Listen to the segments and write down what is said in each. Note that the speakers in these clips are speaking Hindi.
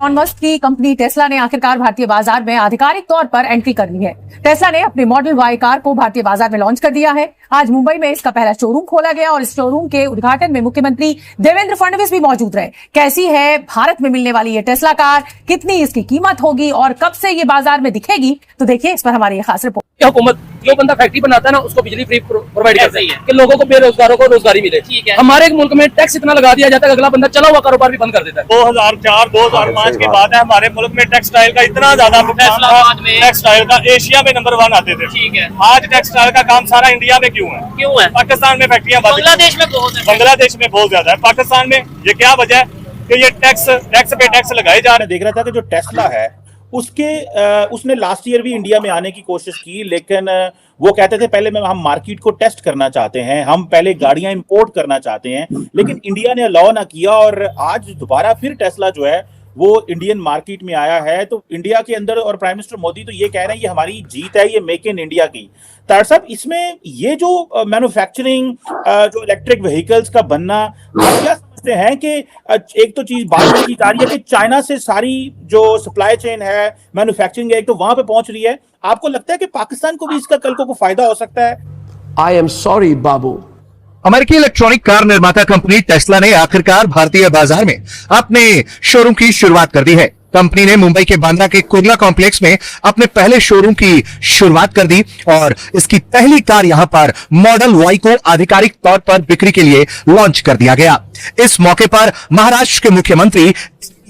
एलॉन मस्क की कंपनी टेस्ला ने आखिरकार भारतीय बाजार में आधिकारिक तौर पर एंट्री कर ली है। टेस्ला ने अपनी मॉडल वाई कार को भारतीय बाजार में लॉन्च कर दिया है। आज मुंबई में इसका पहला शोरूम खोला गया और इस शोरूम के उद्घाटन में मुख्यमंत्री देवेंद्र फडणवीस भी मौजूद रहे। कैसी है भारत में मिलने वाली ये टेस्ला कार, कितनी इसकी कीमत होगी और कब से ये बाजार में दिखेगी, तो देखिए इस पर हमारी ये खास रिपोर्ट। हुकूमत जो बंदा फैक्ट्री बनाता है ना, उसको बिजली फ्री प्रोवाइड करता है कि लोगों को, बेरोजगारों को रोजगारी मिले। ठीक है, हमारे मुल्क में टैक्स इतना लगा दिया जाता है कि अगला बंदा चला हुआ कारोबार भी बंद कर देता है। 2004-2005 के बाद है हमारे मुल्क में टेक्सटाइल का इतना ज्यादा टेक्सटाइल का एशिया में नंबर 1 आते थे। ठीक है, आज टेक्सटाइल का काम सारा इंडिया में क्यों है? पाकिस्तान में फैक्ट्रियां, बांग्लादेश में बहुत ज्यादा है। पाकिस्तान में ये क्या वजह है कि ये टैक्स पे टैक्स लगाए जा रहे हैं। देख रहा था कि जो टेस्ला है उसने लास्ट ईयर भी इंडिया में आने की कोशिश की, लेकिन वो कहते थे पहले हम मार्केट को टेस्ट करना चाहते हैं, हम पहले गाड़ियां इंपोर्ट करना चाहते हैं, लेकिन इंडिया ने अलाउ ना किया और आज दोबारा फिर टेस्ला जो है वो इंडियन मार्केट में आया है। तो इंडिया के अंदर और प्राइम मिनिस्टर मोदी तो ये कह रहे हैं ये हमारी जीत है, ये मेक इन इंडिया की। तार साहब, इसमें ये जो मैन्युफैक्चरिंग, जो इलेक्ट्रिक व्हीकल्स का बनना, आप क्या समझते हैं कि एक तो चीज बात की जा रही है कि चाइना से सारी जो सप्लाई चेन है, मैन्युफैक्चरिंग है, एक तो वहां पे पहुंच रही है। आपको लगता है कि पाकिस्तान को भी इसका कल को फायदा हो सकता है? आई एम सॉरी बाबू। अमेरिकी इलेक्ट्रॉनिक कार निर्माता कंपनी टेस्ला ने आखिरकार भारतीय बाजार में अपने शोरूम की शुरुआत कर दी है। कंपनी ने मुंबई के बांद्रा के कुर्ला कॉम्प्लेक्स में अपने पहले शोरूम की शुरुआत कर दी और इसकी पहली कार यहां पर मॉडल वाई को आधिकारिक तौर पर बिक्री के लिए लॉन्च कर दिया गया। इस मौके पर महाराष्ट्र के मुख्यमंत्री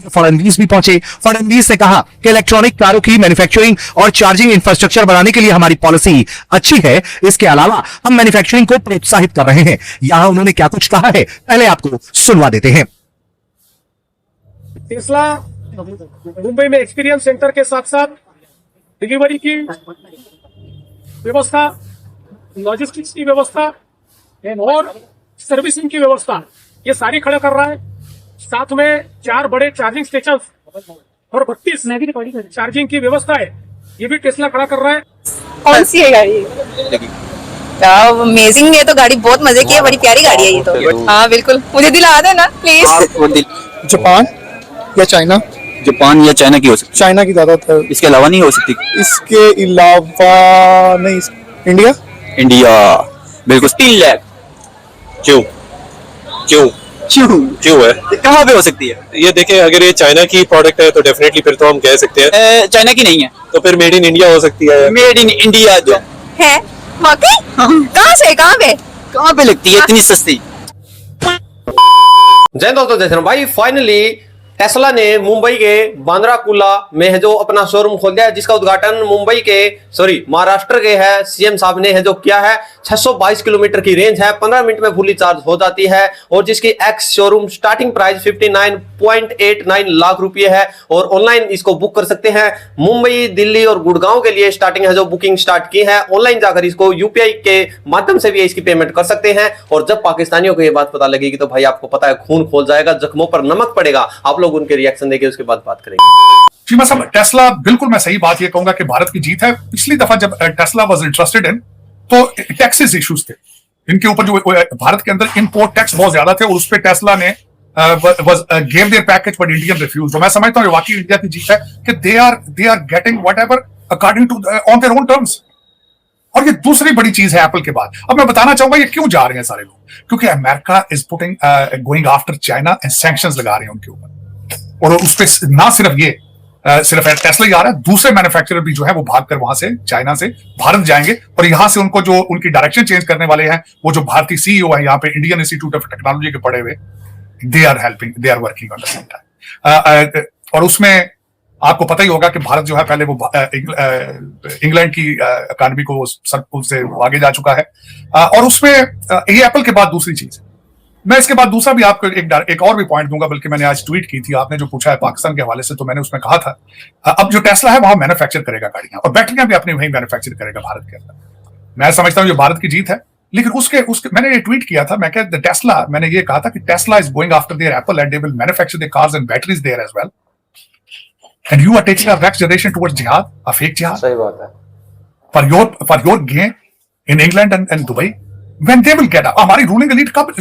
फडणवीस भी पहुंचे। फडणवीस ने कहा कि इलेक्ट्रॉनिक कारों की मैन्युफैक्चरिंग और चार्जिंग इंफ्रास्ट्रक्चर बनाने के लिए हमारी पॉलिसी अच्छी है। इसके अलावा हम मैन्युफैक्चरिंग को प्रोत्साहित कर रहे हैं। यहां उन्होंने क्या कुछ कहा है, पहले आपको सुनवा देते हैं। टेस्ला मुंबई में एक्सपीरियंस सेंटर के साथ साथ डिलीवरी की व्यवस्था, लॉजिस्टिक्स की व्यवस्था और सर्विसिंग की व्यवस्था, ये सारी खड़ा कर रहा है। साथ में 4 बड़े चार्जिंग स्टेशन और 32 चार्जिंग की व्यवस्था है, ये भी टेस्ला खड़ा कर रहा है। कौन सी है गाड़ी? अमेजिंग है, तो गाड़ी बहुत मजे की है, बड़ी प्यारी गाड़ी है ये तो। हाँ बिल्कुल, मुझे दिला देना प्लीज। जापान या चाइना? जापान या चाइना की हो सकती, चाइना की ज्यादा, इसके अलावा नहीं हो सकती। इसके अलावा नहीं, इंडिया बिल्कुल। 3 लाख क्यों है? कहाँ पे हो सकती है? ये देखें, अगर ये चाइना की प्रोडक्ट है तो डेफिनेटली फिर तो हम कह सकते हैं। चाइना की नहीं है तो फिर मेड इन इंडिया हो सकती है। मेड इन इंडिया जो है वाकई? कहाँ से, कहाँ पे लगती है इतनी सस्ती? जय दोस्तों, जय श्रीराम भाई। फाइनली टेस्ला ने मुंबई के बांद्रा कुर्ला में है जो अपना शोरूम खोल दिया है, जिसका उद्घाटन महाराष्ट्र के है सीएम साहब ने है जो किया है। 622 किलोमीटर की रेंज है, 15 मिनट में फुली चार्ज हो जाती है और जिसकी ex showroom starting price 59.89 lakh रुपए है और ऑनलाइन इसको बुक कर सकते हैं। मुंबई, दिल्ली और गुड़गांव के लिए स्टार्टिंग है जो बुकिंग स्टार्ट की है। ऑनलाइन जाकर इसको यूपीआई के माध्यम से भी इसकी पेमेंट कर सकते हैं और जब पाकिस्तानियों को यह बात पता लगेगी तो भाई आपको पता है खून खोल जाएगा, जख्मों पर नमक पड़ेगा। आप लोग उनके रिएक्शन देंगे, उसके बाद बात करेंगे। श्रीमा साहब, टेस्ला, बिल्कुल मैं सही बात ये कहूंगा कि भारत की जीत है। पिछली दफा जब टेस्ला वाज इंटरेस्टेड इन, तो टैक्सेस इश्यूज थे इनके ऊपर, जो भारत के अंदर इंपोर्ट टैक्स बहुत ज्यादा थे और उस पर टेस्ला ने gave their package but Indian refuse. तो मैं समझता हूँ वाकई इंडिया की जीत है कि they are getting whatever according to on their own terms. और ये दूसरी बड़ी चीज है एप्पल के बाद। अब मैं बताना चाहूंगा ये क्यों जा रहे हैं सारे लोग, क्योंकि America is putting going after China and sanctions लगा रहे हैं उनके ऊपर। और उस पर ना सिर्फ ये सिर्फ टेस्ला ही आ रहा है, दूसरे मैन्युफैक्चरर भी जो है वो भागकर वहां से, चाइना से भारत जाएंगे और यहां से उनको जो उनकी डायरेक्शन चेंज करने वाले हैं, वो जो भारतीय सीईओ है यहाँ पे इंडियन इंस्टीट्यूट ऑफ टेक्नोलॉजी के पढ़े हुए, they are working on the same time. और उसमें आपको पता ही होगा कि भारत जो है पहले वो इंग्लैंड की इकॉनमी को से आगे जा चुका है। और उसमें ये एप्पल के बाद दूसरी चीज, मैं इसके बाद दूसरा भी आपको एक और भी पॉइंट दूंगा, बल्कि मैंने आज ट्वीट की थी, आपने जो पूछा है पाकिस्तान के हवाले से, तो मैंने उसमें कहा था अब जो टेस्ला है वहां मैन्युफैक्चर करेगा गाड़ियां और बैटरियां भी अपनी वहीं मैन्युफैक्चर करेगा भारत के अंदर। मैं समझता हूं ये भारत की जीत है। लेकिन उसके मैंने ये ट्वीट किया था, मैं कहता टेस्ला, मैंने ये कहा था कि Tesla is going after their Apple and they will manufacture their cars and batteries there as well and you are taking a next generation towards jihad, a fake jihad. सही बात है। For your gain in England and Dubai. when they will get up, हमारी रूलिंग एलीट कब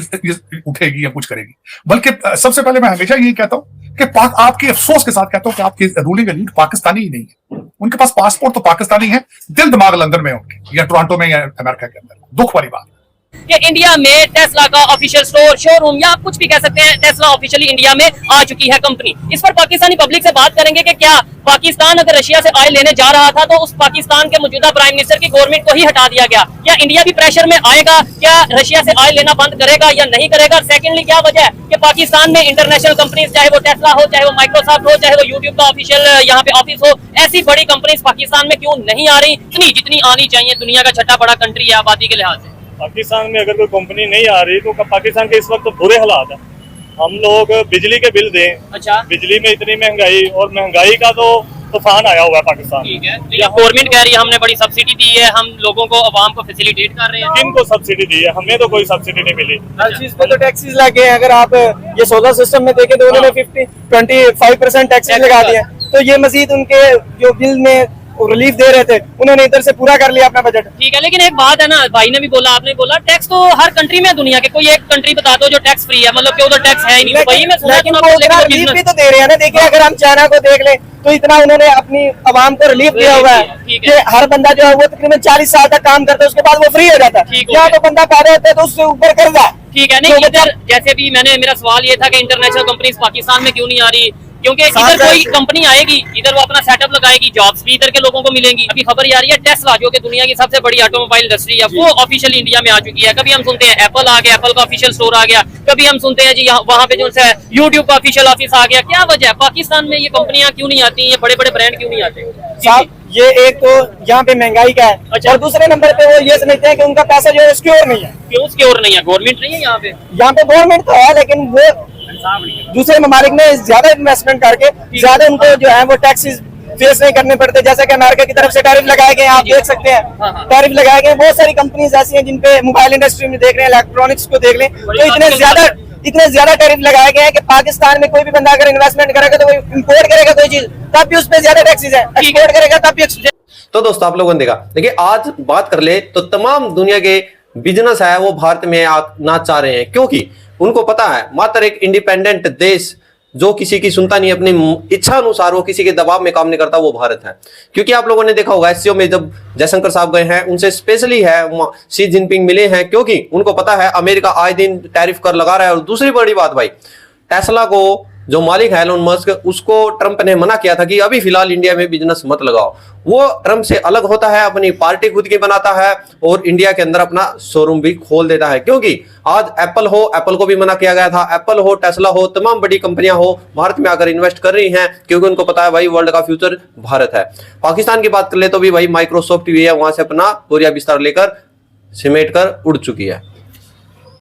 उठेगी या कुछ करेगी? बल्कि सबसे पहले मैं हमेशा यही कहता हूं कि आपके अफसोस के साथ कहता हूं कि आपकी रूलिंग एलीट पाकिस्तानी ही नहीं है। उनके पास पासपोर्ट तो पाकिस्तानी है, दिल दिमाग लंदन में उनके, या टोरंटो में, या अमेरिका के अंदर। दुख वाली बात कि इंडिया में टेस्ला का ऑफिशियल स्टोर, शोरूम या आप कुछ भी कह सकते हैं, टेस्ला ऑफिशियली इंडिया में आ चुकी है कंपनी। इस पर पाकिस्तानी पब्लिक से बात करेंगे कि क्या पाकिस्तान अगर रशिया से ऑयल लेने जा रहा था तो उस पाकिस्तान के मौजूदा प्राइम मिनिस्टर की गवर्नमेंट को ही हटा दिया गया, क्या इंडिया भी प्रेशर में आएगा? क्या रशिया से ऑयल लेना बंद करेगा या नहीं करेगा? सेकेंडली, क्या वजह है कि पाकिस्तान में इंटरनेशनल कंपनीज, चाहे वो टेस्ला हो, चाहे वो माइक्रोसॉफ्ट हो, चाहे वो यूट्यूब का ऑफिशियल यहाँ पे ऑफिस हो, ऐसी बड़ी कंपनीज पाकिस्तान में क्यों नहीं आ रही जितनी आनी चाहिए? दुनिया का छठा बड़ा कंट्री है आबादी के लिहाज से। पाकिस्तान में अगर कोई कंपनी नहीं आ रही तो पाकिस्तान के इस वक्त तो बुरे हालात है। हम लोग बिजली के बिल दें, अच्छा, बिजली में इतनी महंगाई, और महंगाई का तो तूफान आया हुआ है पाकिस्तान। ठीक है, गवर्नमेंट कह रही है हमने बड़ी सब्सिडी दी है, हम लोगों को, अवाम को फैसिलिटेट कर रहे हैं। किनको सब्सिडी दी है? हमें तो कोई सब्सिडी नहीं मिली। हर चीज पे तो टैक्सेस लगे हैं। अगर आप ये सोलर सिस्टम में देखें तो उन्होंने 25% टैक्सेस लगा दिया, तो ये मजीद उनके जो बिल में रिलीफ दे रहे थे उन्होंने इधर से पूरा कर लिया अपना बजट। ठीक है, लेकिन एक बात है ना, भाई ने भी बोला, आपने बोला, टैक्स तो हर कंट्री में, दुनिया के कोई एक कंट्री बता दो जो टैक्स फ्री है, मतलब कि उधर टैक्स है ही नहीं। वही मैं सुना कि रिलीफ भी तो दे रहे हैं ना। देखिए, अगर हम चाइना को देख लें तो इतना उन्होंने अपनी आवाम को रिलीफ दिया हुआ है कि हर बंदा जो है वो तकरीबन 40 साल तक काम करता है, उसके बाद वो फ्री हो जाता है। यहाँ तो बंदा पैदा होता है तो उससे ऊपर कर्जा है। ठीक है, नहीं इधर जैसे भी मेरा सवाल ये था कि इंटरनेशनल कंपनीज पाकिस्तान में क्यों नहीं आ रही, क्योंकि इधर कोई कंपनी आएगी, इधर वो अपना सेटअप लगाएगी, जॉब्स भी इधर के लोगों को मिलेंगी। अभी खबर ये आ रही है टेस्ला, जो कि दुनिया की सबसे बड़ी ऑटोमोबाइल इंडस्ट्री है, वो ऑफिशियली इंडिया में आ चुकी है। कभी हम सुनते हैं एप्पल आ गया, एप्पल का ऑफिशियल स्टोर आ गया, कभी हम सुनते हैं जी वहाँ पे जो है यूट्यूब का ऑफिशियल ऑफिस आ गया। क्या वजह है, पाकिस्तान में ये कंपनियां क्यों नहीं आती, ये बड़े बड़े ब्रांड क्यों नहीं आते? साहब, ये एक तो यहाँ पे महंगाई का है, और दूसरे नंबर पे वो ये समझते हैं कि उनका पैसा जो है सिक्योर नहीं है। क्यों सिक्योर नहीं है? गवर्नमेंट नहीं है यहाँ पे? यहाँ पे गवर्नमेंट तो है, लेकिन वो दूसरे ममालिक में ज्यादा इन्वेस्टमेंट करके ज्यादा उनको जो है वो टैक्सेस फेस नहीं करने पड़ते। जैसे कि अमेरिका की तरफ से टैरिफ लगाए गए, आप देख सकते हैं, टैरिफ लगाए गए। बहुत सारी कंपनीज ऐसी हैं जिनपे मोबाइल इंडस्ट्री में देख रहे हैं, इलेक्ट्रॉनिक्स को देख लें, तो इतने ज्यादा टैरिफ लगाए गए हैं कि पाकिस्तान में कोई भी बंदा अगर इन्वेस्टमेंट करेगा तो इम्पोर्ट करेगा कोई चीज, तब भी उस पर ज्यादा टैक्सेस है, एक्सपोर्ट करेगा तब भी। तो दोस्तों, आप लोगों ने देखा। देखिए, आज बात कर ले तो तमाम दुनिया के बिजनेस है वो भारत में आना चाह रहे हैं, क्योंकि उनको पता है मात्र एक इंडिपेंडेंट देश जो किसी की सुनता नहीं, अपनी इच्छा अनुसार वो किसी के दबाव में काम नहीं करता, वो भारत है। क्योंकि आप लोगों ने देखा होगा एससीओ में जब जयशंकर साहब गए हैं, उनसे स्पेशली है शी जिनपिंग मिले हैं, क्योंकि उनको पता है अमेरिका आए दिन टैरिफ कर लगा रहा है। और दूसरी बड़ी बात भाई, टेस्ला को जो मालिक है एलोन मस्क, उसको ट्रंप ने मना किया था कि अभी फिलहाल इंडिया में बिजनेस मत लगाओ। वो ट्रंप से अलग होता है, अपनी पार्टी खुद की बनाता है और इंडिया के अंदर अपना शोरूम भी खोल देता है। क्योंकि आज एप्पल हो, एप्पल को भी मना किया गया था, एप्पल हो, टेस्ला हो, तमाम बड़ी कंपनियां हो भारत में आकर इन्वेस्ट कर रही हैं, क्योंकि उनको पता है भाई वर्ल्ड का फ्यूचर भारत है। पाकिस्तान की बात कर ले तो भी भाई माइक्रोसॉफ्ट भी है, वहां से अपना बोरिया बिस्तर लेकर सिमेट कर उड़ चुकी है।